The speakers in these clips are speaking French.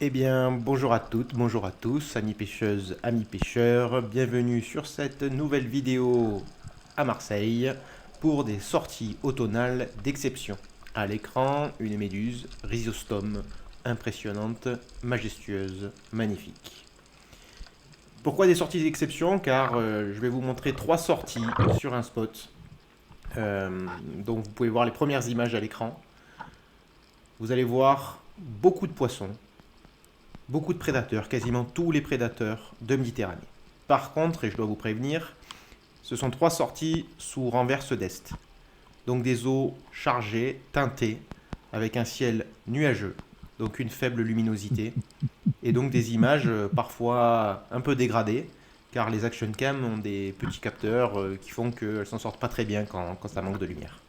Eh bien, bonjour à toutes, bonjour à tous, amis pêcheuses, amis pêcheurs, bienvenue sur cette nouvelle vidéo à Marseille pour des sorties automnales d'exception. À l'écran, une méduse rhizostome, impressionnante, majestueuse, magnifique. Pourquoi des sorties d'exception? Car je vais vous montrer trois sorties sur un spot. Donc vous pouvez voir les premières images à l'écran. Vous allez voir beaucoup de poissons, beaucoup de prédateurs, quasiment tous les prédateurs de Méditerranée. Par contre, et je dois vous prévenir, ce sont trois sorties sous renverse d'est. Donc des eaux chargées, teintées, avec un ciel nuageux, donc une faible luminosité, et donc des images parfois un peu dégradées, car les action cam ont des petits capteurs qui font qu'elles s'en sortent pas très bien quand ça manque de lumière.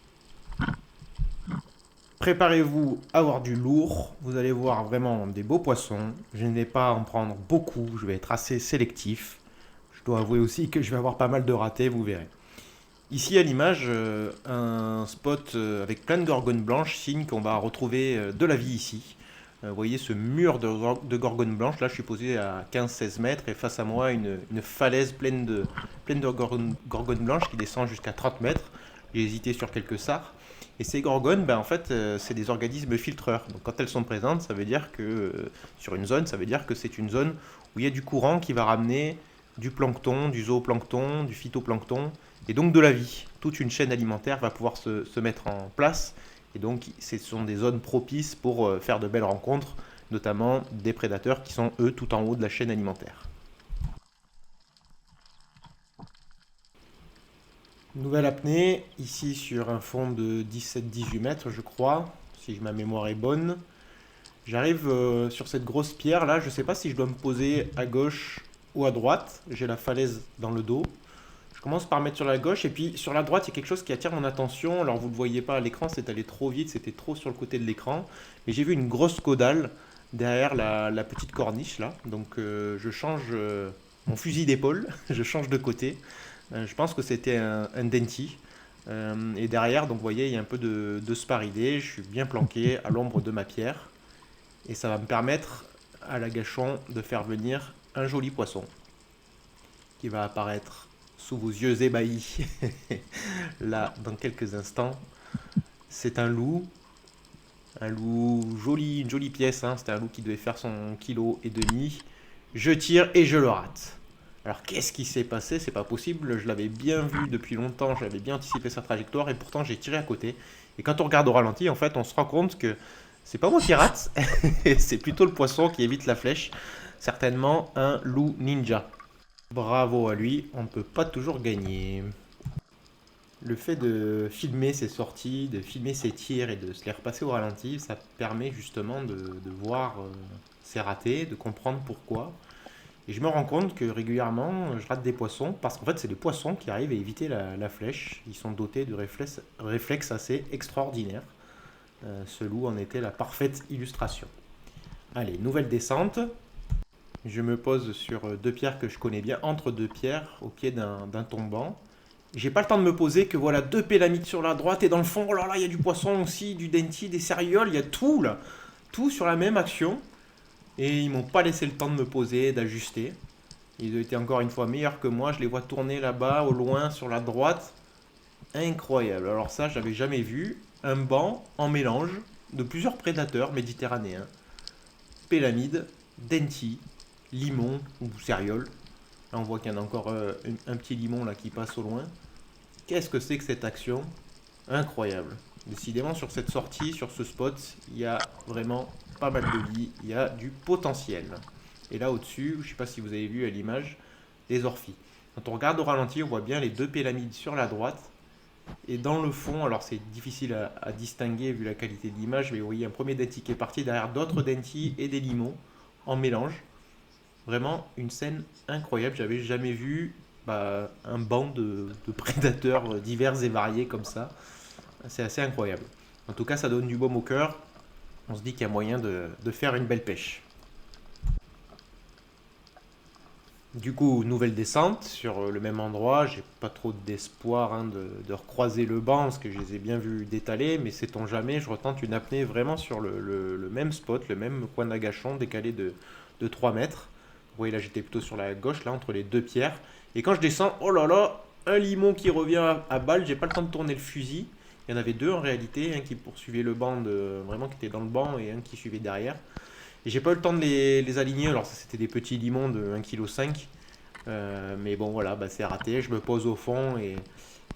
Préparez-vous à avoir du lourd, vous allez voir vraiment des beaux poissons. Je ne vais pas en prendre beaucoup, je vais être assez sélectif. Je dois avouer aussi que je vais avoir pas mal de ratés, vous verrez. Ici à l'image, un spot avec plein de gorgones blanches, signe qu'on va retrouver de la vie ici. Vous voyez ce mur de gorgones blanches, là je suis posé à 15-16 mètres et face à moi une falaise pleine de gorgones blanches qui descend jusqu'à 30 mètres. J'ai hésité sur quelques sars. Et ces gorgones, ben, en fait, c'est des organismes filtreurs. Donc quand elles sont présentes, ça veut dire que sur une zone, ça veut dire que c'est une zone où il y a du courant qui va ramener du plancton, du zooplancton, du phytoplancton, et donc de la vie. Toute une chaîne alimentaire va pouvoir se mettre en place, et donc ce sont des zones propices pour faire de belles rencontres, notamment des prédateurs qui sont eux tout en haut de la chaîne alimentaire. Nouvelle apnée, ici sur un fond de 17-18 mètres je crois, si ma mémoire est bonne. J'arrive sur cette grosse pierre là, je ne sais pas si je dois me poser à gauche ou à droite, j'ai la falaise dans le dos. Je commence par mettre sur la gauche et puis sur la droite il y a quelque chose qui attire mon attention. Alors vous ne le voyez pas à l'écran, c'est allé trop vite, c'était trop sur le côté de l'écran. Mais j'ai vu une grosse caudale derrière la petite corniche là. Donc je change mon fusil d'épaule, je change de côté. Je pense que c'était un denti. Et derrière, donc vous voyez, il y a un peu de sparidé. Je suis bien planqué à l'ombre de ma pierre. Et ça va me permettre à l'agachon de faire venir un joli poisson qui va apparaître sous vos yeux ébahis là dans quelques instants. C'est un loup joli, une jolie pièce, hein. C'était un loup qui devait faire son kilo et demi. Je tire et je le rate. Alors qu'est-ce qui s'est passé? C'est pas possible, je l'avais bien vu depuis longtemps, j'avais bien anticipé sa trajectoire et pourtant j'ai tiré à côté. Et quand on regarde au ralenti, en fait, on se rend compte que c'est pas moi qui rate, c'est plutôt le poisson qui évite la flèche. Certainement un loup ninja. Bravo à lui, on ne peut pas toujours gagner. Le fait de filmer ses sorties, de filmer ses tirs et de se les repasser au ralenti, ça permet justement de voir ses ratés, de comprendre pourquoi. Et je me rends compte que régulièrement, je rate des poissons parce qu'en fait, c'est les poissons qui arrivent à éviter la flèche. Ils sont dotés de réflexes assez extraordinaires. Ce loup en était la parfaite illustration. Allez, nouvelle descente. Je me pose sur deux pierres que je connais bien, entre deux pierres, au pied d'un tombant. J'ai pas le temps de me poser que voilà, deux pélamides sur la droite et dans le fond, oh là là, il y a du poisson aussi, du denti, des céréoles, il y a tout là. Tout sur la même action. Et ils m'ont pas laissé le temps de me poser, d'ajuster. Ils ont été encore une fois meilleurs que moi. Je les vois tourner là-bas, au loin, sur la droite. Incroyable. Alors ça, j'avais jamais vu un banc en mélange de plusieurs prédateurs méditerranéens. Pélamide, denti, limon ou céréole. Là, on voit qu'il y en a encore un petit limon là qui passe au loin. Qu'est-ce que c'est que cette action? Incroyable. Décidément, sur cette sortie, sur ce spot, il y a vraiment pas mal de vie, il y a du potentiel. Et là au-dessus, je ne sais pas si vous avez vu à l'image, les orphies. Quand on regarde au ralenti, on voit bien les deux pélamides sur la droite. Et dans le fond, alors c'est difficile à distinguer vu la qualité de l'image, mais vous voyez un premier denti qui est parti derrière d'autres dentis et des limons en mélange. Vraiment une scène incroyable, j'avais jamais vu un banc de prédateurs divers et variés comme ça. C'est assez incroyable. En tout cas, ça donne du baume au cœur. On se dit qu'il y a moyen de faire une belle pêche. Du coup, nouvelle descente sur le même endroit. J'ai pas trop d'espoir hein, de recroiser le banc parce que je les ai bien vus d'étaler, mais sait-on jamais, je retente une apnée vraiment sur le même spot, le même coin d'agachon, décalé de 3 mètres. Vous voyez là, j'étais plutôt sur la gauche, là, entre les deux pierres. Et quand je descends, oh là là, un limon qui revient à balle, j'ai pas le temps de tourner le fusil. Il y en avait deux en réalité, un qui poursuivait le banc, vraiment qui était dans le banc, et un qui suivait derrière. Et j'ai pas eu le temps de les aligner, alors ça c'était des petits limons de 1,5 kg. Mais bon voilà, bah, c'est raté, je me pose au fond et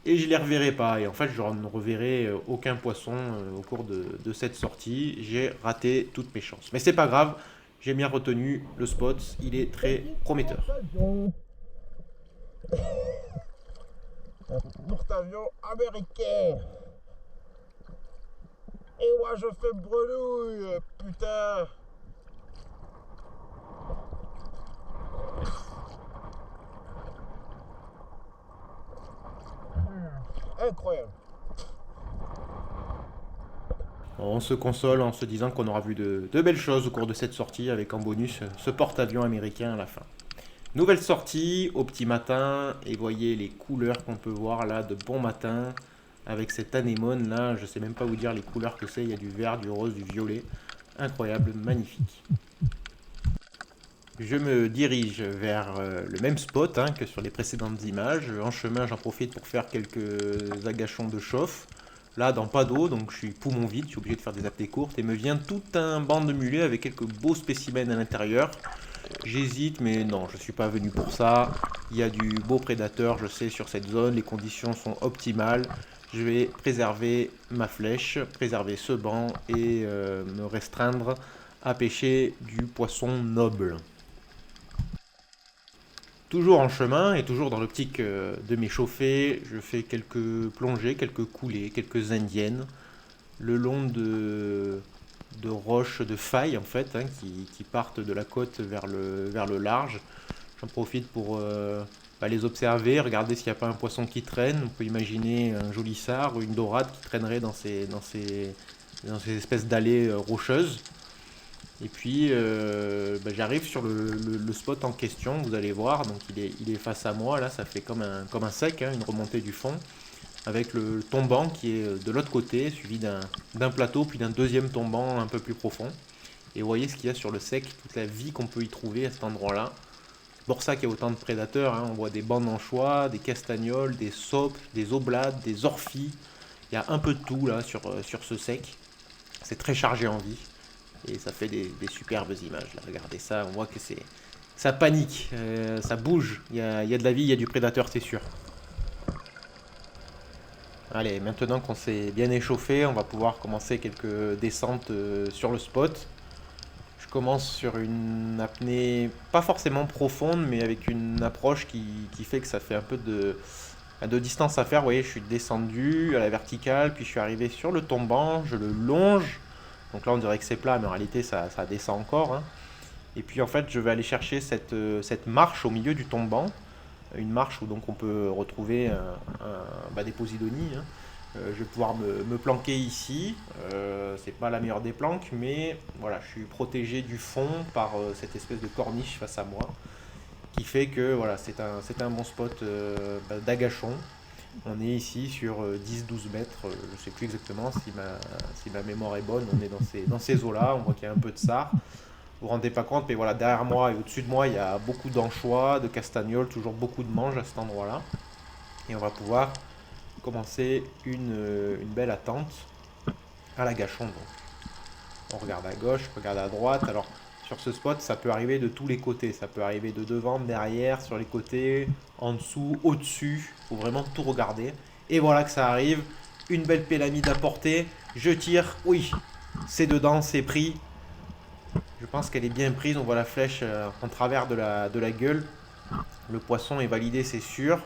je les reverrai pas. Et en fait je ne reverrai aucun poisson au cours de cette sortie. J'ai raté toutes mes chances. Mais c'est pas grave, j'ai bien retenu le spot, il est très prometteur. Porte-avions américain. Et moi je fais bredouille, putain. Incroyable. On se console en se disant qu'on aura vu de belles choses au cours de cette sortie avec en bonus ce porte-avions américain à la fin. Nouvelle sortie au petit matin et voyez les couleurs qu'on peut voir là de bon matin avec cette anémone là, je sais même pas vous dire les couleurs que c'est, il y a du vert, du rose, du violet, incroyable, magnifique. Je me dirige vers le même spot hein, que sur les précédentes images. En chemin, j'en profite pour faire quelques agachons de chauffe. Là, dans pas d'eau, donc je suis poumon vide, je suis obligé de faire des apnées courtes. Et me vient tout un banc de mulets avec quelques beaux spécimens à l'intérieur. J'hésite, mais non, je ne suis pas venu pour ça. Il y a du beau prédateur, je sais, sur cette zone. Les conditions sont optimales. Je vais préserver ma flèche, préserver ce banc et me restreindre à pêcher du poisson noble. Toujours en chemin et toujours dans l'optique de m'échauffer, je fais quelques plongées, quelques coulées, quelques indiennes le long de roches, de failles en fait, hein, qui partent de la côte vers le large. J'en profite pour les observer, regarder s'il n'y a pas un poisson qui traîne. On peut imaginer un joli sard ou une dorade qui traînerait dans ces espèces d'allées rocheuses. Et puis j'arrive sur le spot en question, vous allez voir, donc il est face à moi, là ça fait comme un sec, hein, une remontée du fond, avec le tombant qui est de l'autre côté, suivi d'un plateau, puis d'un deuxième tombant un peu plus profond. Et vous voyez ce qu'il y a sur le sec, toute la vie qu'on peut y trouver à cet endroit-là. C'est pour ça qu'il y a autant de prédateurs, hein. On voit des bancs d'anchois, des castagnols, des saupes, des oblades, des orphies. Il y a un peu de tout là sur ce sec. C'est très chargé en vie. Et ça fait des superbes images. Là. Regardez ça, on voit que ça panique, ça bouge. Il y a de la vie, il y a du prédateur, c'est sûr. Allez, maintenant qu'on s'est bien échauffé, on va pouvoir commencer quelques descentes sur le spot. Je commence sur une apnée pas forcément profonde, mais avec une approche qui fait que ça fait un peu de distance à faire. Vous voyez, je suis descendu à la verticale, puis je suis arrivé sur le tombant, je le longe. Donc là, on dirait que c'est plat, mais en réalité, ça descend encore. Hein. Et puis en fait, je vais aller chercher cette marche au milieu du tombant. Une marche où donc on peut retrouver des posidonies. Hein. Je vais pouvoir me planquer ici. C'est pas la meilleure des planques, mais voilà, je suis protégé du fond par cette espèce de corniche face à moi, qui fait que voilà, c'est un bon spot d'agachon. On est ici sur 10-12 mètres, je ne sais plus exactement si ma mémoire est bonne. On est dans ces eaux-là, on voit qu'il y a un peu de sard. Vous vous rendez pas compte, mais voilà, derrière moi et au-dessus de moi, il y a beaucoup d'anchois, de castagnols, toujours beaucoup de manges à cet endroit-là. Et on va pouvoir commencer une belle attente à l'agachon. Donc. On regarde à gauche, on regarde à droite. Alors, sur ce spot, ça peut arriver de tous les côtés. Ça peut arriver de devant, derrière, sur les côtés, en dessous, au-dessus. Il faut vraiment tout regarder. Et voilà que ça arrive. Une belle pélamide à portée. Je tire. Oui, c'est dedans, c'est pris. Je pense qu'elle est bien prise. On voit la flèche en travers de la gueule. Le poisson est validé, c'est sûr.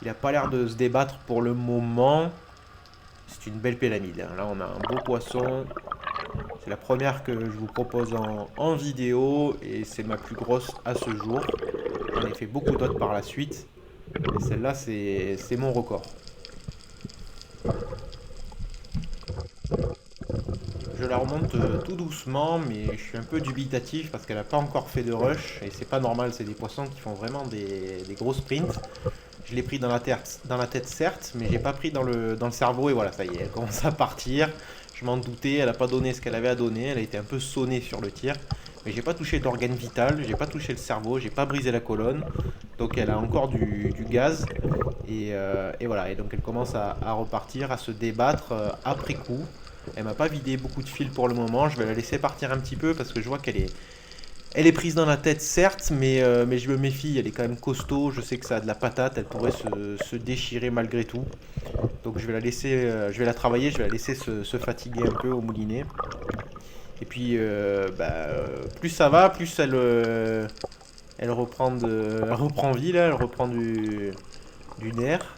Il n'a pas l'air de se débattre pour le moment. C'est une belle pélamide. Hein. Là, on a un beau poisson. C'est la première que je vous propose en vidéo et c'est ma plus grosse à ce jour. J'en ai fait beaucoup d'autres par la suite. Mais celle-là, c'est mon record. je la remonte tout doucement, mais je suis un peu dubitatif parce qu'elle n'a pas encore fait de rush. Et c'est pas normal, c'est des poissons qui font vraiment des gros sprints. Je l'ai pris dans la tête certes, mais j'ai pas pris dans le cerveau. Et voilà, ça y est, elle commence à partir. Je m'en doutais, elle a pas donné ce qu'elle avait à donner. Elle a été un peu sonnée sur le tir. Mais j'ai pas touché d'organe vital, j'ai pas touché le cerveau, j'ai pas brisé la colonne. Donc elle a encore du gaz. Et voilà, et donc elle commence à repartir, à se débattre après coup. Elle m'a pas vidé beaucoup de fil pour le moment. Je vais la laisser partir un petit peu parce que je vois elle est prise dans la tête, certes, mais je me méfie. Elle est quand même costaud. Je sais que ça a de la patate. Elle pourrait se déchirer malgré tout. Donc je vais la laisser, je vais la travailler. Je vais la laisser se fatiguer un peu au moulinet. Et puis, plus ça va, plus elle reprend vie là. Elle reprend du nerf.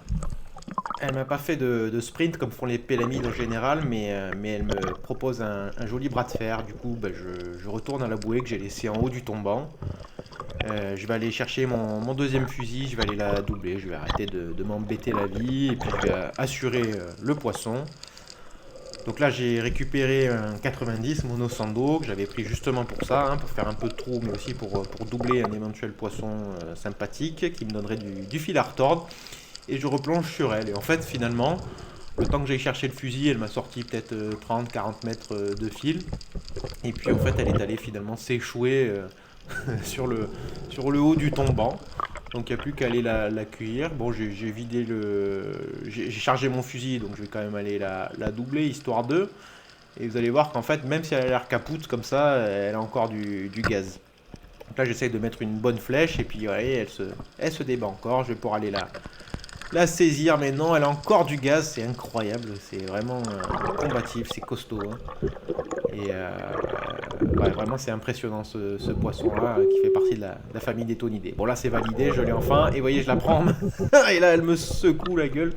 Elle m'a pas fait de sprint comme font les pélamides en général, mais elle me propose un joli bras de fer. Du coup, je retourne à la bouée que j'ai laissée en haut du tombant. Je vais aller chercher mon deuxième fusil, je vais aller la doubler. Je vais arrêter de m'embêter la vie et puis je vais assurer le poisson. Donc là, j'ai récupéré un 90 mono sando que j'avais pris justement pour ça, hein, pour faire un peu de trou, mais aussi pour doubler un éventuel poisson sympathique qui me donnerait du fil à retordre. Et je replonge sur elle. Et en fait, finalement, le temps que j'aille chercher le fusil, elle m'a sorti peut-être 30-40 mètres de fil. Et puis en fait, elle est allée finalement s'échouer sur le haut du tombant. Donc il n'y a plus qu'à aller la cueillir. Bon, j'ai vidé j'ai chargé mon fusil, donc je vais quand même aller la doubler, histoire d'eux. Et vous allez voir qu'en fait, même si elle a l'air capoute comme ça, elle a encore du gaz. Donc là, j'essaye de mettre une bonne flèche, et puis voyez, elle se débat encore. Je vais pouvoir aller la saisir, mais non, elle a encore du gaz, c'est incroyable, c'est vraiment combatif, c'est costaud. Hein. Et ouais, vraiment, c'est impressionnant ce poisson-là qui fait partie de la famille des tonidés. Bon, là, c'est validé, je l'ai enfin, et vous voyez, je la prends, et là, elle me secoue la gueule.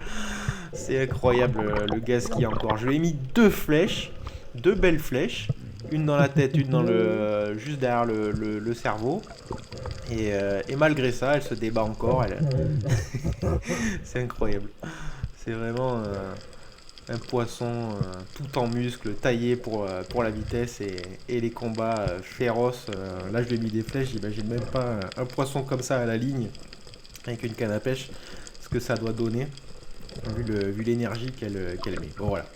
C'est incroyable le gaz qu'il y a encore. Je lui ai mis deux flèches, deux belles flèches, une dans la tête, une juste derrière le cerveau. Et malgré ça, elle se débat encore. C'est incroyable. C'est vraiment un poisson tout en muscles, taillé pour la vitesse et les combats féroces. Là, je lui ai mis des flèches. J'imagine même pas un poisson comme ça à la ligne avec une canne à pêche, ce que ça doit donner, vu l'énergie qu'elle met. Bon, voilà.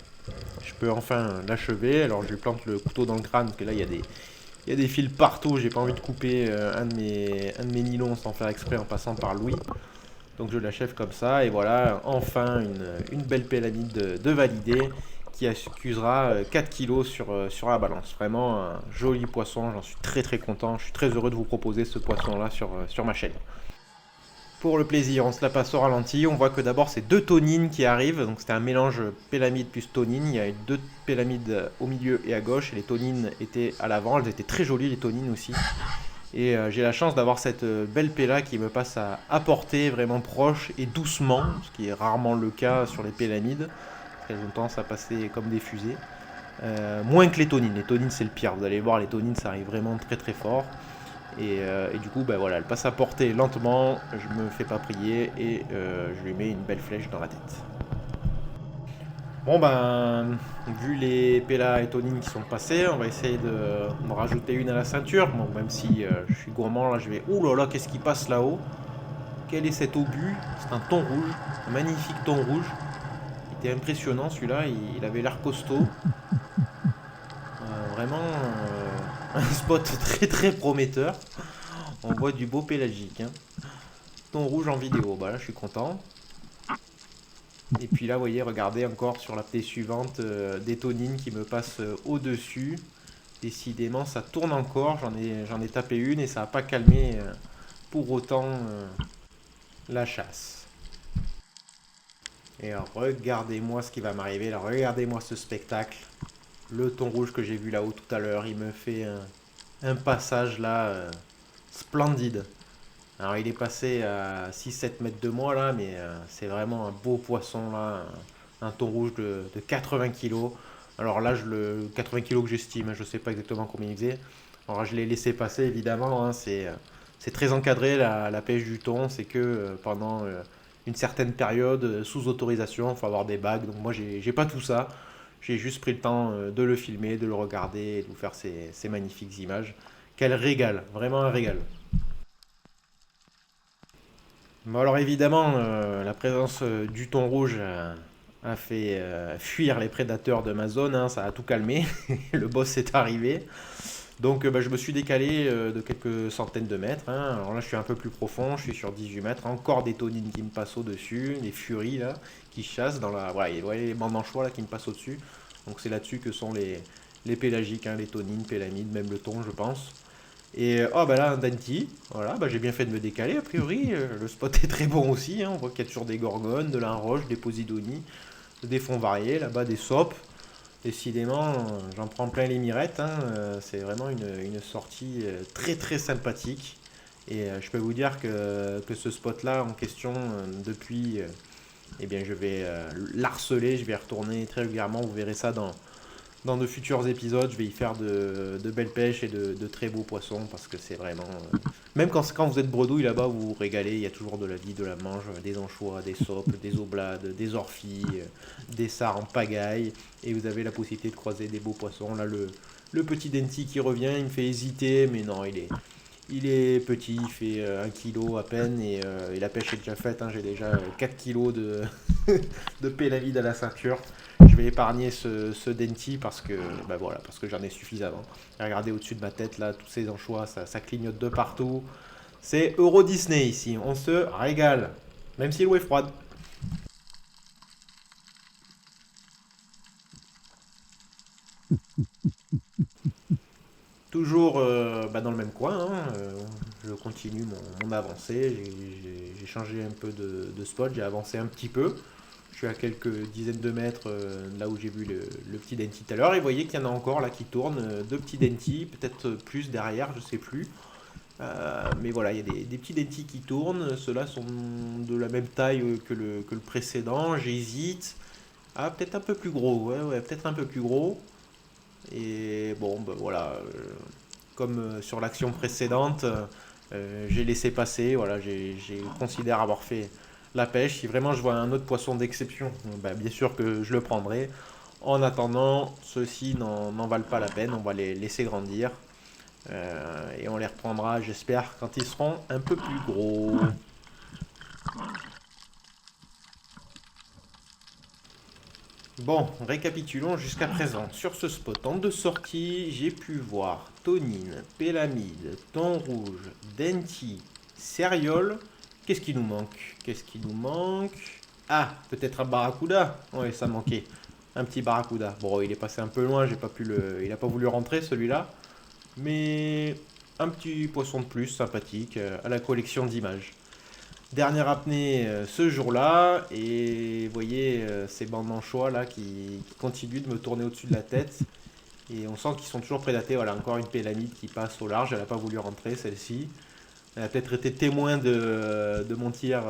Je peux enfin l'achever. Alors, je lui plante le couteau dans le crâne parce que là, il y a des fils partout, j'ai pas envie de couper un de mes nylons sans faire exprès en passant par Louis. Donc je l'achève comme ça, et voilà, enfin une belle pélamide de validé qui accusera 4 kilos sur la balance. Vraiment un joli poisson, j'en suis très très content, je suis très heureux de vous proposer ce poisson-là sur ma chaîne. Pour le plaisir, on se la passe au ralenti. On voit que d'abord c'est deux tonines qui arrivent. Donc c'était un mélange pélamide plus tonine. Il y a deux pélamides au milieu et à gauche. Et les tonines étaient à l'avant. Elles étaient très jolies, les tonines aussi. Et j'ai la chance d'avoir cette belle péla qui me passe à portée vraiment proche et doucement. Ce qui est rarement le cas sur les pélamides. Elles ont tendance à passer comme des fusées. Moins que les tonines. Les tonines c'est le pire. Vous allez voir, les tonines ça arrive vraiment très très fort. Et du coup, voilà, elle passe à portée lentement, je me fais pas prier et je lui mets une belle flèche dans la tête. Bon vu les Pella et Tonine qui sont passés, on va essayer de me rajouter une à la ceinture. Bon, même si je suis gourmand, là je vais... Ouh là là, qu'est-ce qui passe là-haut? Quel est cet obus? C'est un thon rouge, un magnifique thon rouge. Il était impressionnant celui-là, il avait l'air costaud. Vraiment un spot très très prometteur. On voit du beau pélagique. Hein. Thon rouge en vidéo, bah là je suis content. Et puis là, vous voyez, regardez encore sur la plaie suivante des tonines qui me passent au-dessus. Décidément, ça tourne encore. J'en ai tapé une et ça n'a pas calmé pour autant la chasse. Et alors, regardez-moi ce qui va m'arriver. Là, regardez-moi ce spectacle. Le thon rouge que j'ai vu là-haut tout à l'heure, il me fait un passage là splendide. Alors il est passé à 6-7 mètres de moi là, mais c'est vraiment un beau poisson là, un thon rouge de 80 kg. Alors là, 80 kg que j'estime, je ne sais pas exactement combien il faisait. Alors je l'ai laissé passer évidemment, hein, c'est très encadré la pêche du thon, c'est que pendant une certaine période, sous autorisation, il faut avoir des bagues. Donc moi j'ai pas tout ça. J'ai juste pris le temps de le filmer, de le regarder et de vous faire ces magnifiques images. Quel régal, vraiment un régal. Bon alors évidemment, la présence du thon rouge a fait fuir les prédateurs de ma zone, hein, ça a tout calmé, le boss est arrivé. Donc bah, je me suis décalé de quelques centaines de mètres, hein. Alors là je suis un peu plus profond, je suis sur 18 mètres, encore des tonines qui me passent au-dessus, des furies là, qui chassent dans la... Voilà, vous voyez les bandes d'anchois là qui me passent au-dessus. Donc c'est là-dessus que sont les pélagiques, hein, les tonines, pélamides, même le thon je pense. Et oh bah là un Denti, voilà, bah j'ai bien fait de me décaler a priori, le spot est très bon aussi, hein. On voit qu'il y a toujours des gorgones, de la roche, des posidonies, des fonds variés, là-bas des sopes. Décidément, j'en prends plein les mirettes, hein. C'est vraiment une sortie très très sympathique. Et je peux vous dire que ce spot-là en question, depuis, eh bien je vais l'harceler, je vais y retourner très régulièrement, vous verrez ça dans de futurs épisodes, je vais y faire de belles pêches et de très beaux poissons parce que c'est vraiment. Même quand vous êtes bredouille là-bas, vous vous régalez, il y a toujours de la vie, de la mange, des anchois, des sopes, des oblades, des orphis, des sards en pagaille et vous avez la possibilité de croiser des beaux poissons. Là, le petit Denti qui revient, il me fait hésiter, mais non, il est petit, il fait 1 kg à peine et la pêche est déjà faite, hein. J'ai déjà 4 kilos de pélavide à la ceinture. Je vais épargner ce Denti parce que, bah voilà, parce que j'en ai suffisamment. Regardez au-dessus de ma tête là, tous ces anchois, ça clignote de partout. C'est Euro Disney ici, on se régale, même si l'eau est froide. Toujours bah, dans le même coin, hein, je continue mon avancée, j'ai changé un peu de spot, j'ai avancé un petit peu. Je suis à quelques dizaines de mètres là où j'ai vu le petit Denti tout à l'heure. Et vous voyez qu'il y en a encore là qui tournent, deux petits Denti, peut-être plus derrière, je sais plus. Mais voilà, il y a des petits Denti qui tournent. Ceux-là sont de la même taille que le précédent. J'hésite. Ah, peut-être un peu plus gros. Ouais, ouais, peut-être un peu plus gros. Et bon, ben voilà. Comme sur l'action précédente, j'ai laissé passer. Voilà, j'ai considère avoir fait la pêche. Si vraiment je vois un autre poisson d'exception, ben, bien sûr que je le prendrai. En attendant, ceux-ci n'en valent pas la peine. On va les laisser grandir. Et on les reprendra, j'espère, quand ils seront un peu plus gros. Bon, récapitulons jusqu'à présent. Sur ce spot en deux sorties, j'ai pu voir tonine, pélamide, thon rouge, denti, céréole. Qu'est-ce qui nous manque? Qu'est-ce qui nous manque? Ah, peut-être un barracuda. Oui, ça manquait. Un petit barracuda. Bon, il est passé un peu loin, j'ai pas pu il a pas voulu rentrer celui-là. Mais un petit poisson de plus sympathique à la collection d'images. Dernière apnée ce jour-là, et vous voyez ces bandes d'anchois là qui continuent de me tourner au-dessus de la tête. Et on sent qu'ils sont toujours prédatés. Voilà, encore une pélamide qui passe au large. Elle n'a pas voulu rentrer celle-ci. Elle a peut-être été témoin de mon tir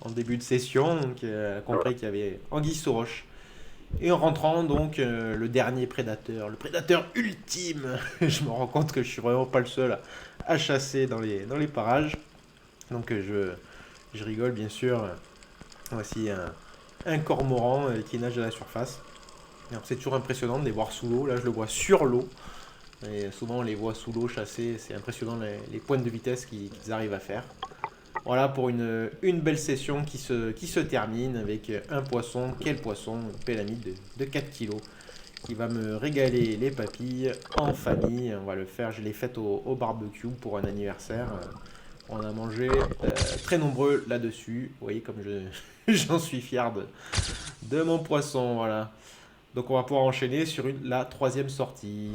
en début de session. Donc elle a compris qu'il y avait anguille sous roche. Et en rentrant, donc, le dernier prédateur, le prédateur ultime. Je me rends compte que je suis vraiment pas le seul à chasser dans les parages. Donc je rigole bien sûr. Voici un cormoran qui nage à la surface. C'est toujours impressionnant de les voir sous l'eau. Là, je le vois sur l'eau. Et souvent, on les voit sous l'eau chasser. C'est impressionnant les pointes de vitesse qu'ils arrivent à faire. Voilà pour une belle session qui se termine avec un poisson. Quel poisson? Une pélamide de 4 kilos qui va me régaler les papilles en famille. On va le faire. Je l'ai faite au barbecue pour un anniversaire. On a mangé très nombreux là-dessus. Vous voyez comme j'en suis fier de mon poisson. Voilà. Donc on va pouvoir enchaîner sur la troisième sortie.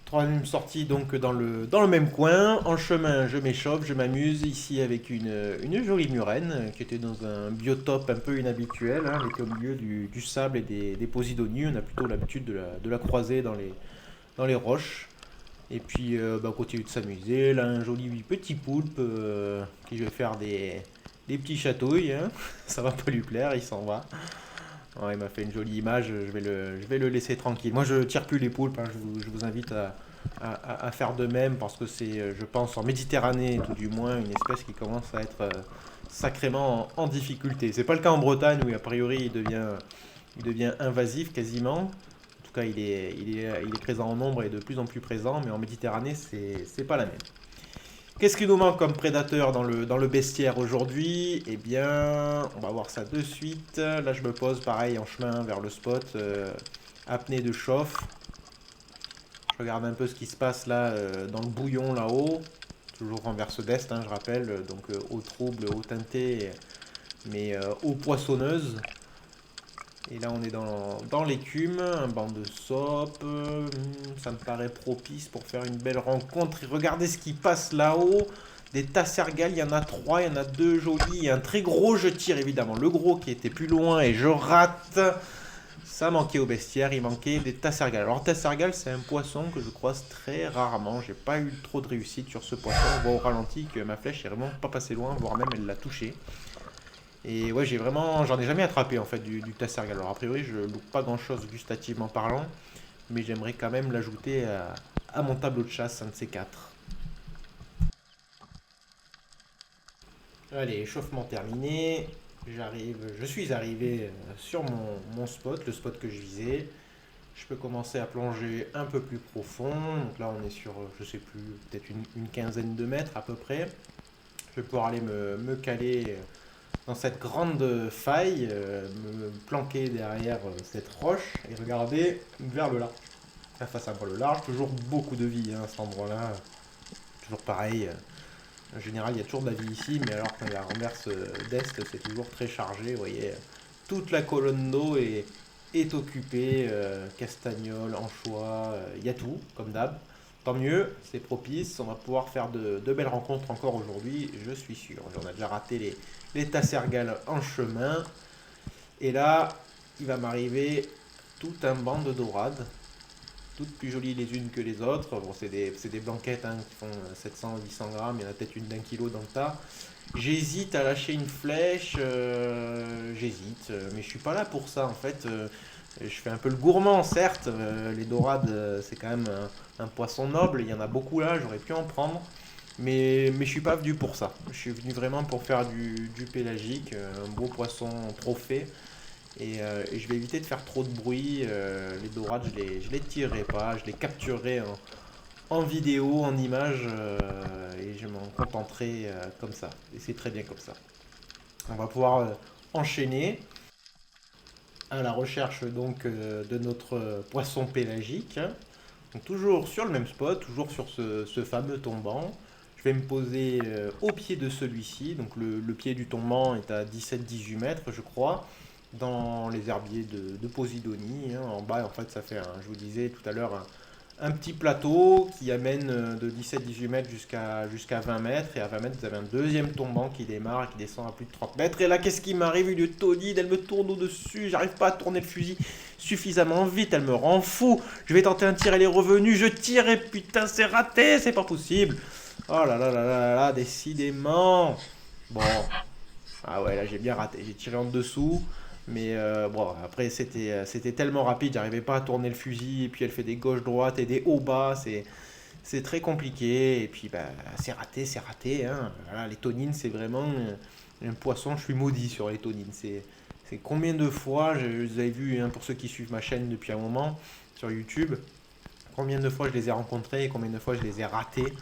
Troisième sortie donc dans le même coin. En chemin, je m'échauffe, je m'amuse ici avec une jolie murène qui était dans un biotope un peu inhabituel, hein, elle était au milieu du sable et des posidonies. On a plutôt l'habitude de la croiser dans les roches. Et puis, bah, on continue de s'amuser. Là, un joli petit poulpe qui je vais faire des petits chatouilles, hein. Ça va pas lui plaire, il s'en va. Ouais, il m'a fait une jolie image, je vais le laisser tranquille. Moi, je tire plus les poulpes, hein. Je vous invite à faire de même parce que c'est, je pense, en Méditerranée, tout du moins, une espèce qui commence à être sacrément en difficulté. C'est pas le cas en Bretagne où, a priori, il devient Il devient invasif quasiment. En tout cas, il est présent en nombre et de plus en plus présent, mais en Méditerranée, c'est pas la même. Qu'est-ce qui nous manque comme prédateur dans le bestiaire aujourd'hui? Eh bien, on va voir ça de suite. Là, je me pose pareil en chemin vers le spot. Apnée de chauffe. Je regarde un peu ce qui se passe là dans le bouillon là-haut. Toujours en verse d'est, hein, je rappelle. Donc eau trouble, eau teintée, mais eau poissonneuse. Et là, on est dans l'écume, un banc de soap. Ça me paraît propice pour faire une belle rencontre. Et regardez ce qui passe là-haut. Des tassergales, il y en a 3, il y en a 2 jolis. Et un très gros, je tire évidemment. Le gros qui était plus loin et je rate. Ça manquait au bestiaire, il manquait des tassergales. Alors, tassergale, c'est un poisson que je croise très rarement. J'ai pas eu trop de réussite sur ce poisson. On voit au ralenti que ma flèche est vraiment pas passée loin, voire même elle l'a touché. Et ouais, j'en ai jamais attrapé en fait du tassergale. Alors a priori, je loupe pas grand chose gustativement parlant, mais j'aimerais quand même l'ajouter à mon tableau de chasse, un de ces quatre. Allez, échauffement terminé. Je suis arrivé sur mon spot, le spot que je visais. Je peux commencer à plonger un peu plus profond. Donc là, on est sur, je sais plus, peut-être une quinzaine de mètres à peu près. Je vais pouvoir aller me caler dans cette grande faille, me planquer derrière cette roche et regarder vers le large. La face un peu le large, toujours beaucoup de vie hein, à cet endroit-là. Toujours pareil. En général, il y a toujours de la vie ici, mais alors quand il y a la renverse d'est, c'est toujours très chargé. Vous voyez, toute la colonne d'eau est occupée. Castagnols, anchois, il y a tout, comme d'hab. Tant mieux, c'est propice, on va pouvoir faire de belles rencontres encore aujourd'hui, je suis sûr. On a déjà raté les tassergales en chemin. Et là, il va m'arriver tout un banc de dorades, toutes plus jolies les unes que les autres. Bon, c'est des blanquettes hein, qui font 700-800 grammes, il y en a peut-être une d'1 kilo dans le tas. J'hésite à lâcher une flèche, j'hésite, mais je suis pas là pour ça en fait. Je fais un peu le gourmand, certes. Les dorades, c'est quand même un poisson noble. Il y en a beaucoup là, j'aurais pu en prendre. Mais je suis pas venu pour ça. Je suis venu vraiment pour faire du pélagique, un beau poisson trophée. Et je vais éviter de faire trop de bruit. Les dorades, je les tirerai pas. Je les capturerai en vidéo, en image. Et je m'en contenterai comme ça. Et c'est très bien comme ça. On va pouvoir enchaîner à la recherche donc de notre poisson pélagique. Donc toujours sur le même spot, toujours sur ce fameux tombant. Je vais me poser au pied de celui-ci. Donc le pied du tombant est à 17-18 mètres, je crois, dans les herbiers de Posidonie. Hein. En bas, en fait, ça fait, je vous disais tout à l'heure, un petit plateau qui amène de 17-18 mètres jusqu'à 20 mètres. Et à 20 mètres, vous avez un deuxième tombant qui démarre et qui descend à plus de 30 mètres. Et là, qu'est-ce qui m'arrive? Une tonide, elle me tourne au-dessus. J'arrive pas à tourner le fusil suffisamment vite. Elle me rend fou. Je vais tenter un tir, elle est revenue. Je tire et putain, c'est raté. C'est pas possible. Oh là là là là là, décidément. Bon. Ah ouais, là, j'ai bien raté. J'ai tiré en dessous. Mais bon, après c'était tellement rapide, j'arrivais pas à tourner le fusil, et puis elle fait des gauches-droites et des hauts-bas, c'est très compliqué, et puis bah, c'est raté, hein. Voilà, les tonines, c'est vraiment un poisson, je suis maudit sur les tonines. C'est combien de fois, vous avez vu, hein, pour ceux qui suivent ma chaîne depuis un moment, sur YouTube, combien de fois je les ai rencontrés et combien de fois je les ai ratés.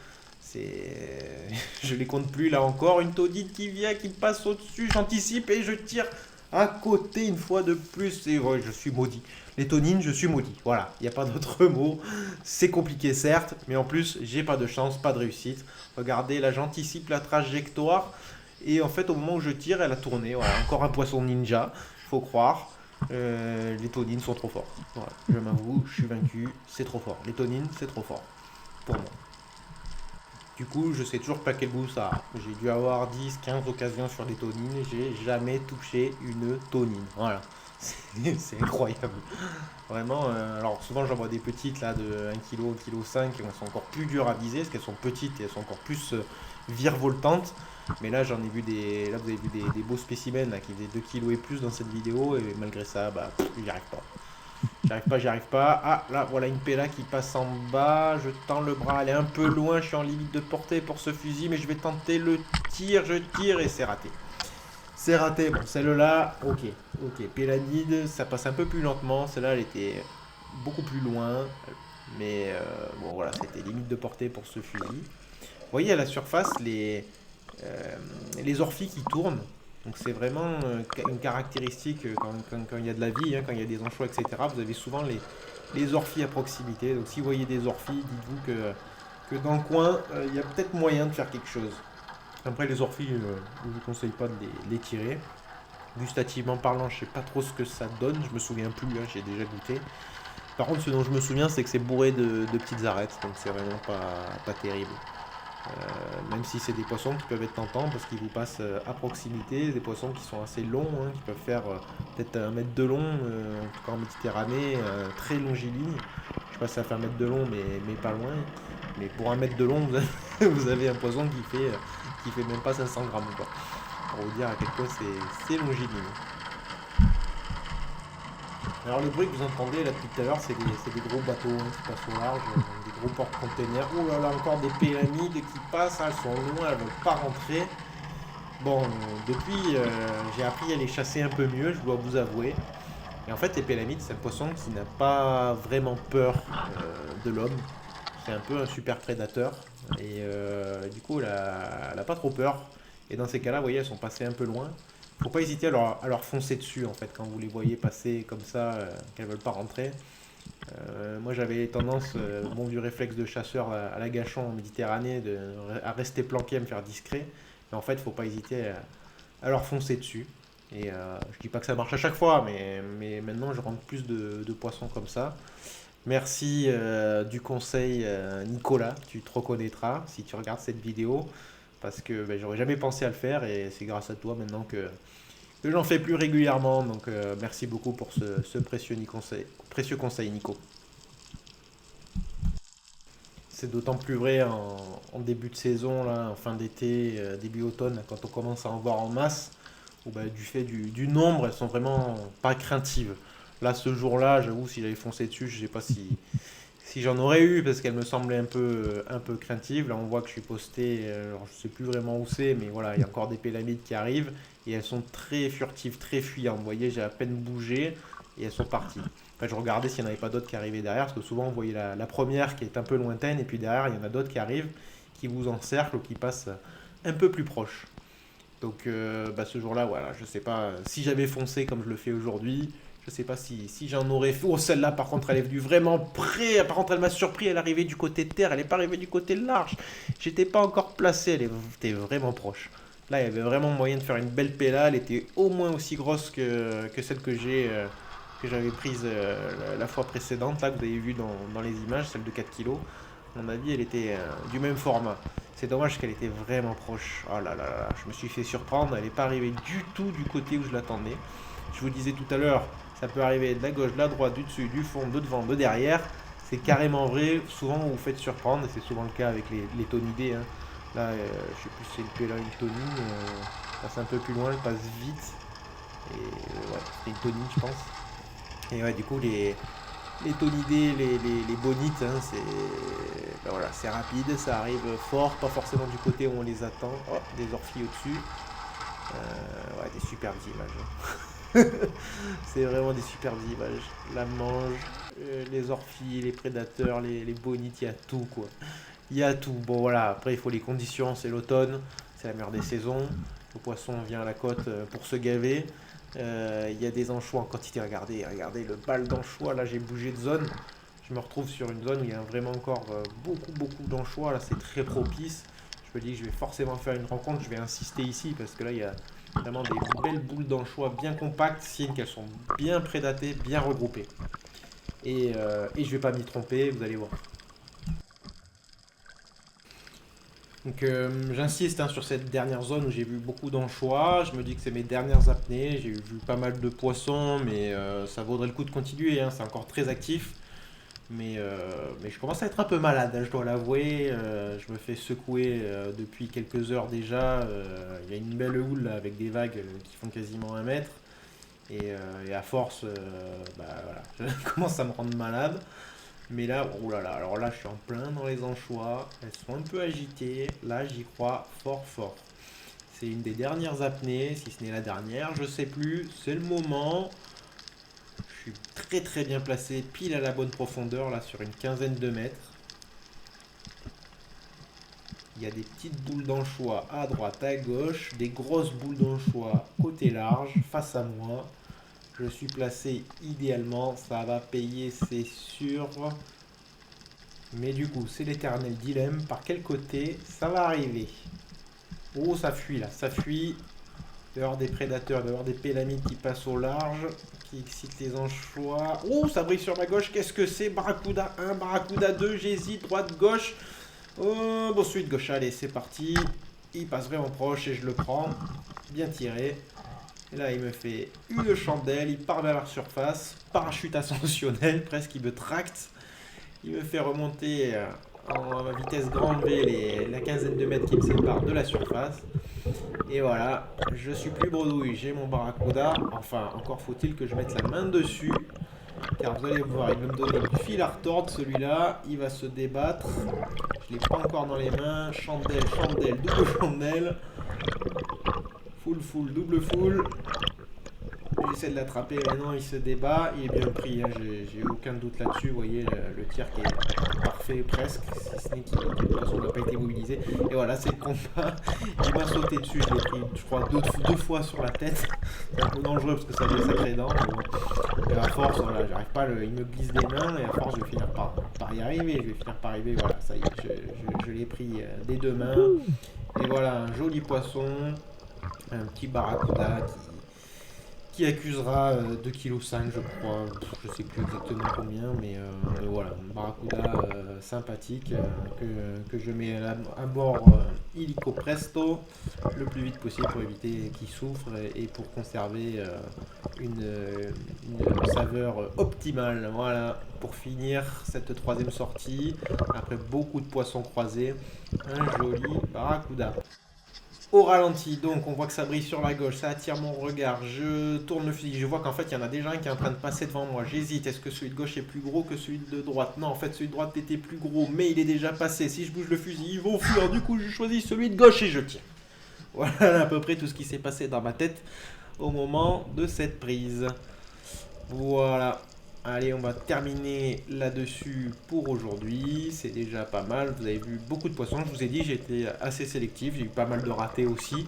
Je les compte plus, là encore, une tonine qui vient, qui passe au-dessus, j'anticipe et je tire à côté une fois de plus. Et ouais, je suis maudit. Les tonines, je suis maudit. Voilà, il n'y a pas d'autre mot. C'est compliqué certes, mais en plus, j'ai pas de chance, pas de réussite. Regardez, là j'anticipe la trajectoire. Et en fait, au moment où je tire, elle a tourné. Voilà, encore un poisson ninja, faut croire. Les tonines sont trop forts. Voilà, je m'avoue, je suis vaincu. C'est trop fort. Les tonines, c'est trop fort. Pour moi. Du coup, je sais toujours pas quel goût ça a. J'ai dû avoir 10-15 occasions sur des tonines et j'ai jamais touché une tonine. Voilà. C'est incroyable. Vraiment, alors souvent j'en vois des petites là de 1 kg, 1,5 kg qui sont encore plus dures à viser parce qu'elles sont petites et elles sont encore plus virevoltantes. Mais là j'en ai vu là vous avez vu des beaux spécimens là, qui faisaient 2 kg et plus dans cette vidéo et malgré ça, bah, j'y arrive pas. J'y arrive pas. Ah, là, voilà une Pella qui passe en bas. Je tends le bras, elle est un peu loin. Je suis en limite de portée pour ce fusil, mais je vais tenter le tir. Je tire et c'est raté. C'est raté. Bon, celle-là, ok. Ok, Pélanide, ça passe un peu plus lentement. Celle-là, elle était beaucoup plus loin. Mais bon, voilà, c'était limite de portée pour ce fusil. Vous voyez à la surface euh, les orphies qui tournent. Donc c'est vraiment une caractéristique quand il y a de la vie, hein, quand il y a des anchois, etc. Vous avez souvent les orphies à proximité. Donc si vous voyez des orphies, dites-vous que dans le coin, il y a peut-être moyen de faire quelque chose. Après les orphies, je ne vous conseille pas de les tirer. Gustativement parlant, je sais pas trop ce que ça donne, je me souviens plus, hein, j'ai déjà goûté. Par contre, ce dont je me souviens, c'est que c'est bourré de petites arêtes, donc c'est vraiment pas terrible. Même si c'est des poissons qui peuvent être tentants parce qu'ils vous passent à proximité, des poissons qui sont assez longs, hein, qui peuvent faire peut-être 1 mètre de long, en tout cas en Méditerranée, très longiligne. Je sais pas si ça fait 1 mètre de long, mais pas loin. Mais pour 1 mètre de long, vous avez un poisson qui fait même pas 500 grammes, quoi. Pour vous dire à quel point c'est longiligne. Alors le bruit que vous entendez là depuis tout à l'heure, c'est des gros bateaux hein, qui passent au large, des gros porte-containers. Oh là là, encore des pyramides qui passent, hein, elles sont loin, elles ne veulent pas rentrer. Bon, depuis, j'ai appris à les chasser un peu mieux, je dois vous avouer. Et en fait, les pélamides, c'est un poisson qui n'a pas vraiment peur de l'homme. C'est un peu un super prédateur. Et du coup, elle a pas trop peur. Et dans ces cas-là, vous voyez, elles sont passées un peu loin. Faut pas hésiter à leur foncer dessus, en fait, quand vous les voyez passer comme ça, qu'elles veulent pas rentrer. Moi, j'avais tendance, bon vieux réflexe de chasseur à la Gachon en Méditerranée, à rester planqué, à me faire discret. Mais en fait, faut pas hésiter à leur foncer dessus. Et je dis pas que ça marche à chaque fois, mais maintenant, je rentre plus de poissons comme ça. Merci du conseil, Nicolas. Tu te reconnaîtras si tu regardes cette vidéo. Parce que ben, j'aurais jamais pensé à le faire et c'est grâce à toi maintenant que j'en fais plus régulièrement. Donc merci beaucoup pour ce précieux conseil, Nico. C'est d'autant plus vrai en début de saison, là, en fin d'été, début automne, là, quand on commence à en voir en masse, où, bah, du fait du nombre, elles sont vraiment pas craintives. Là, ce jour-là, j'avoue, si j'avais foncé dessus, je sais pas si j'en aurais eu, parce qu'elle me semblait un peu craintive. Là, on voit que je suis posté, alors, je sais plus vraiment où c'est, mais voilà, il y a encore des pélamides qui arrivent, et elles sont très furtives, très fuyantes. Vous voyez, j'ai à peine bougé, et elles sont parties. Enfin, je regardais s'il n'y en avait pas d'autres qui arrivaient derrière, parce que souvent, vous voyez la première qui est un peu lointaine, et puis derrière, il y en a d'autres qui arrivent, qui vous encerclent, ou qui passent un peu plus proche. Donc, bah, ce jour-là, voilà, je sais pas si j'avais foncé comme je le fais aujourd'hui. Je sais pas si j'en aurais fait. Oh, celle-là, par contre, elle est venue vraiment près. Par contre, elle m'a surpris. Elle est arrivée du côté de terre. Elle n'est pas arrivée du côté large. J'étais pas encore placé. Elle était vraiment proche. Là, il y avait vraiment moyen de faire une belle péla. Elle était au moins aussi grosse que celle que j'avais prise la fois précédente. Là, que vous avez vu dans les images, celle de 4 kilos. À mon avis, elle était du même format. C'est dommage qu'elle était vraiment proche. Oh là là là, je me suis fait surprendre. Elle n'est pas arrivée du tout du côté où je l'attendais. Je vous disais tout à l'heure, ça peut arriver de la gauche, de la droite, du dessus, du fond, de devant, de derrière. C'est carrément vrai. Souvent, vous vous faites surprendre. Et c'est souvent le cas avec les tonidés. Hein. Là, je sais plus si c'est le Péla ou une tonine. Passe un peu plus loin, elle passe vite. Et ouais, c'est une tonine, je pense. Et ouais, du coup, les tonidés, les bonites, hein, ben voilà, c'est rapide, ça arrive fort, pas forcément du côté où on les attend. Oh, des orphies au-dessus. Ouais, des superbes images. Hein. C'est vraiment des superbes images. La mange, les orphies, les prédateurs, les bonites, il y a tout quoi. Il y a tout. Bon voilà, après il faut les conditions, c'est l'automne, c'est la meilleure des saisons. Le poisson vient à la côte pour se gaver. Il y a des anchois en quantité. Regardez le bal d'anchois. Là, j'ai bougé de zone. Je me retrouve sur une zone où il y a vraiment encore beaucoup d'anchois. Là, c'est très propice. Je me dis que je vais forcément faire une rencontre. Je vais insister ici parce que là, il y a vraiment des belles boules d'anchois bien compactes, signe qu'elles sont bien prédatées, bien regroupées. Et je vais pas m'y tromper, vous allez voir. Donc j'insiste hein, sur cette dernière zone où j'ai vu beaucoup d'anchois. Je me dis que c'est mes dernières apnées. J'ai vu pas mal de poissons, mais ça vaudrait le coup de continuer. Hein, c'est encore très actif. Mais je commence à être un peu malade, hein, je dois l'avouer. Je me fais secouer depuis quelques heures déjà. Il y a une belle houle là, avec des vagues qui font quasiment 1 mètre. Et à force, bah, voilà, je commence à me rendre malade. Mais là, oh là là, alors là, je suis en plein dans les anchois. Elles sont un peu agitées. Là, j'y crois fort fort. C'est une des dernières apnées, si ce n'est la dernière, je sais plus. C'est le moment. Je suis très très bien placé, pile à la bonne profondeur, là, sur une quinzaine de mètres. Il y a des petites boules d'anchois à droite, à gauche, des grosses boules d'anchois côté large, face à moi. Je suis placé idéalement, ça va payer, c'est sûr. Mais du coup, c'est l'éternel dilemme. Par quel côté ça va arriver? Oh, ça fuit là, ça fuit. Il va y avoir des prédateurs, il va y avoir des pélamides qui passent au large, qui excitent les anchois. Oh, ça brille sur ma gauche. Qu'est-ce que c'est? Barracuda 1, Barracuda 2, j'hésite, droite, gauche. Oh, bon, celui de gauche, allez, c'est parti. Il passe vraiment proche et je le prends. Bien tiré. Et là, il me fait une chandelle, il part vers la surface. Parachute ascensionnel, presque, il me tracte. Il me fait remonter en vitesse grand V la quinzaine de mètres qui me sépare de la surface. Et voilà, je suis plus bredouille, j'ai mon barracuda. Enfin, encore faut-il que je mette la main dessus. Car vous allez voir, il va me donner du fil à retordre celui-là. Il va se débattre. Je ne l'ai pas encore dans les mains. Chandelle, chandelle, double chandelle. Full, full, double full. J'essaie de l'attraper, mais non, il se débat. Il est bien pris, hein. J'ai aucun doute là-dessus. Vous voyez, le tir qui est parfait presque, si ce n'est qu'il n'a pas été mobilisé. Et voilà, c'est le combat. Il m'a sauté dessus, je l'ai pris, je crois, deux fois sur la tête. C'est un peu dangereux parce que ça a des sacrées dents. Mais bon. Et à force, voilà, j'arrive pas, il me glisse des mains et à force, je vais finir par y arriver. Je vais finir par arriver, voilà, ça y est, je l'ai pris des deux mains. Et voilà, un joli poisson, un petit barracuda qui accusera 2,5 kg, je crois. Je sais plus exactement combien, mais voilà, un barracuda sympathique que je mets à bord illico presto le plus vite possible pour éviter qu'il souffre et pour conserver une saveur optimale. Voilà, pour finir cette troisième sortie, après beaucoup de poissons croisés, un joli barracuda. Au ralenti, donc on voit que ça brille sur la gauche, ça attire mon regard, je tourne le fusil, je vois qu'en fait il y en a déjà un qui est en train de passer devant moi, j'hésite, est-ce que celui de gauche est plus gros que celui de droite? Non, en fait celui de droite était plus gros, mais il est déjà passé, si je bouge le fusil, ils vont fuir, du coup je choisis celui de gauche et je tire. Voilà à peu près tout ce qui s'est passé dans ma tête au moment de cette prise. Voilà. Allez, on va terminer là-dessus pour aujourd'hui. C'est déjà pas mal. Vous avez vu beaucoup de poissons. Je vous ai dit, j'ai été assez sélectif. J'ai eu pas mal de ratés aussi.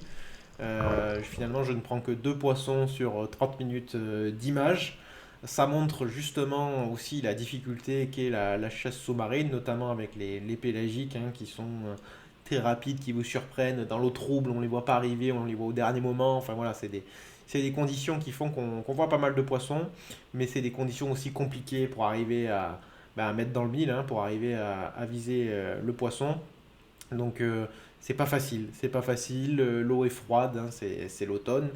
Finalement, je ne prends que 2 poissons sur 30 minutes d'image. Ça montre justement aussi la difficulté qu'est la chasse sous-marine, notamment avec les pélagiques qui sont très rapides, qui vous surprennent dans l'eau trouble. On ne les voit pas arriver, on les voit au dernier moment. Enfin voilà, c'est des conditions qui font qu'on voit pas mal de poissons, mais c'est des conditions aussi compliquées pour arriver à mettre dans le mille, pour arriver à viser le poisson. Donc c'est pas facile, c'est pas facile. L'eau est froide, c'est l'automne,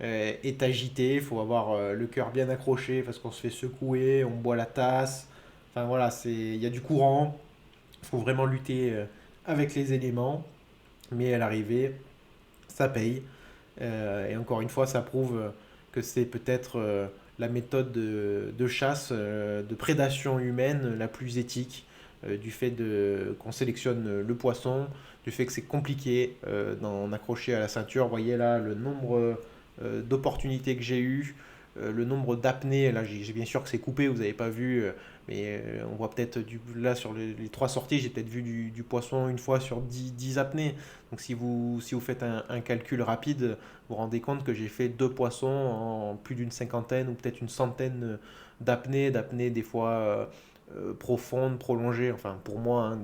est agité, il faut avoir le cœur bien accroché parce qu'on se fait secouer, on boit la tasse. Enfin voilà, il y a du courant, il faut vraiment lutter avec les éléments, mais à l'arrivée, ça paye. Et encore une fois, ça prouve que c'est peut-être la méthode de chasse, de prédation humaine la plus éthique, du fait qu'on sélectionne le poisson, du fait que c'est compliqué d'en accrocher à la ceinture. Vous voyez là le nombre d'opportunités que j'ai eues, le nombre d'apnées. Là, j'ai bien sûr que c'est coupé, vous n'avez pas vu, mais on voit peut-être là sur les 3 sorties, j'ai peut-être vu du poisson une fois sur 10 apnées. Donc si vous faites un calcul rapide, vous vous rendez compte que j'ai fait 2 poissons en plus d'une cinquantaine ou peut-être une centaine d'apnées des fois profondes, prolongées, enfin pour moi,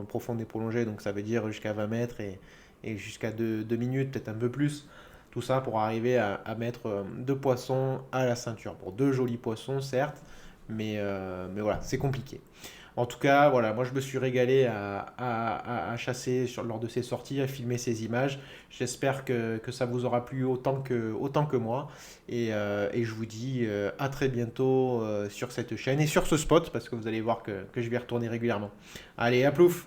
profondes et prolongées, donc ça veut dire jusqu'à 20 mètres et jusqu'à 2 minutes, peut-être un peu plus. Tout ça pour arriver à mettre 2 poissons à la ceinture. Pour 2 jolis poissons, certes, mais voilà, c'est compliqué. En tout cas, voilà, moi je me suis régalé à chasser lors de ces sorties, à filmer ces images. J'espère que ça vous aura plu autant que moi. Et je vous dis à très bientôt sur cette chaîne et sur ce spot, parce que vous allez voir que je vais retourner régulièrement. Allez, à plouf!